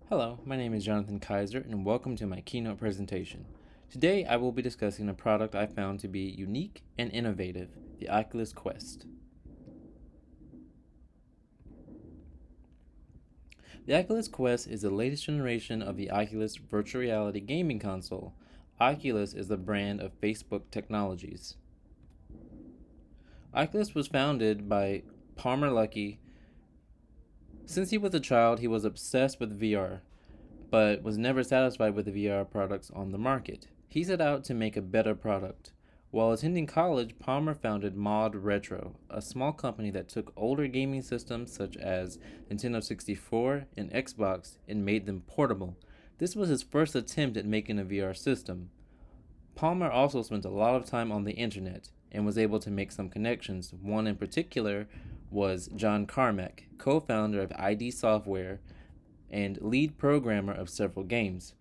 Hello, my name is Jonathan Kaiser, and welcome to my keynote presentation. Today, I will be discussing a product I found to be unique and innovative, the Oculus Quest. The Oculus Quest is the latest generation of the Oculus virtual reality gaming console. Oculus is the brand of Facebook Technologies. Oculus was founded by Palmer Luckey. Since he was a child, he was obsessed with VR, but was never satisfied with the VR products on the market. He set out to make a better product. While attending college, Palmer founded Mod Retro, a small company that took older gaming systems such as Nintendo 64 and Xbox and made them portable. This was his first attempt at making a VR system. Palmer also spent a lot of time on the internet and was able to make some connections. One in particular was John Carmack, co-founder of ID Software and lead programmer of several games.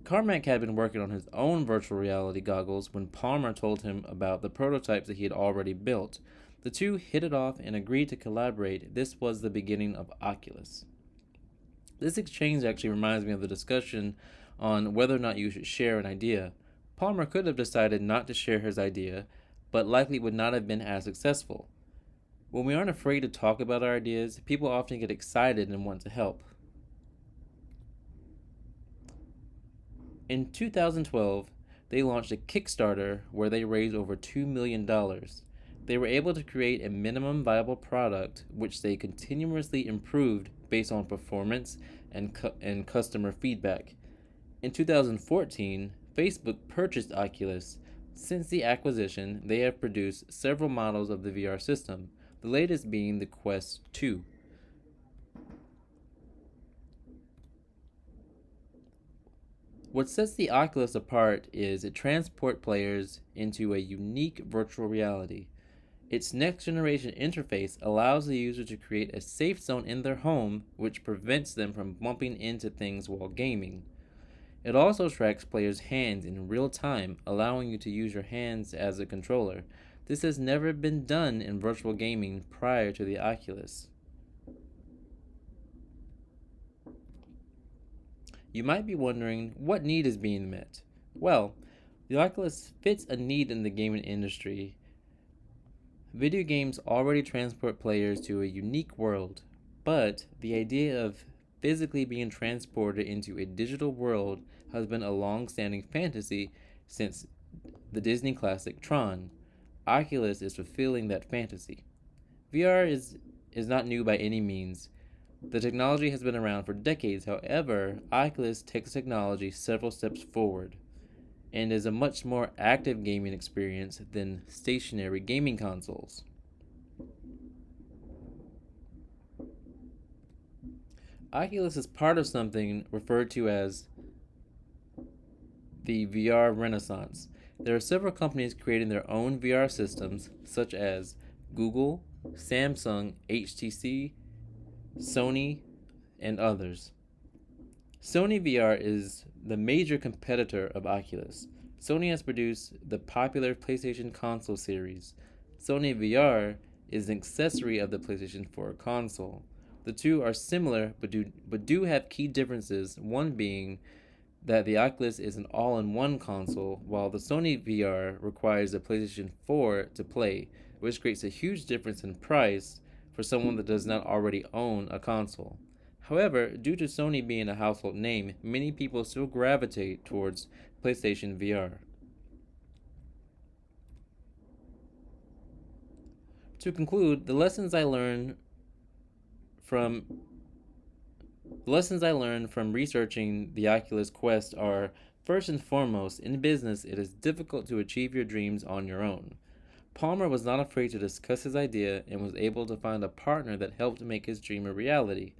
Carmack had been working on his own virtual reality goggles when Palmer told him about the prototypes that he had already built. The two hit it off and agreed to collaborate. This was the beginning of Oculus. This exchange actually reminds me of the discussion on whether or not you should share an idea. Palmer could have decided not to share his idea, but likely would not have been as successful. When we aren't afraid to talk about our ideas, people often get excited and want to help. In 2012, they launched a Kickstarter where they raised over $2 million. They were able to create a minimum viable product which they continuously improved based on performance and customer feedback. In 2014, Facebook purchased Oculus. Since the acquisition, they have produced several models of the VR system, the latest being the Quest 2. What sets the Oculus apart is it transports players into a unique virtual reality. Its next generation interface allows the user to create a safe zone in their home, which prevents them from bumping into things while gaming. It also tracks players' hands in real time, allowing you to use your hands as a controller. This has never been done in virtual gaming prior to the Oculus. You might be wondering, what need is being met? Well, the Oculus fits a need in the gaming industry. Video games already transport players to a unique world, but the idea of physically being transported into a digital world has been a long-standing fantasy since the Disney classic Tron. Oculus is fulfilling that fantasy. VR is not new by any means. The technology has been around for decades. However, Oculus takes technology several steps forward and is a much more active gaming experience than stationary gaming consoles. Oculus is part of something referred to as the VR Renaissance. There are several companies creating their own VR systems, such as Google, Samsung, HTC, Sony, and others. Sony VR is the major competitor of Oculus. Sony has produced the popular PlayStation console series. Sony VR is an accessory of the PlayStation 4 console. The two are similar but do have key differences, one being that the Oculus is an all-in-one console, while the Sony VR requires a PlayStation 4 to play, which creates a huge difference in price for someone that does not already own a console. However, due to Sony being a household name, many people still gravitate towards PlayStation VR. To conclude, the lessons I learned from researching the Oculus Quest are, first and foremost, in business it is difficult to achieve your dreams on your own. Palmer was not afraid to discuss his idea and was able to find a partner that helped make his dream a reality.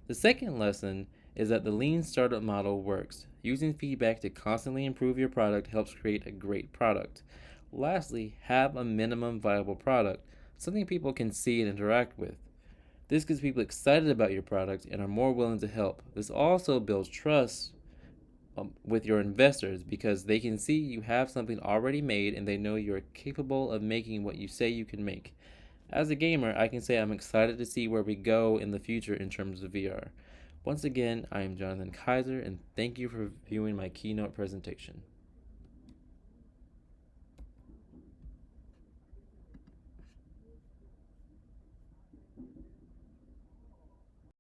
The second lesson is that the lean startup model works. Using feedback to constantly improve your product helps create a great product. Lastly, have a minimum viable product, something people can see and interact with. This gets people excited about your product and are more willing to help. This also builds trust with your investors because they can see you have something already made and they know you're capable of making what you say you can make. As a gamer, I can say I'm excited to see where we go in the future in terms of VR. Once again, I am Jonathan Kaiser, and thank you for viewing my keynote presentation.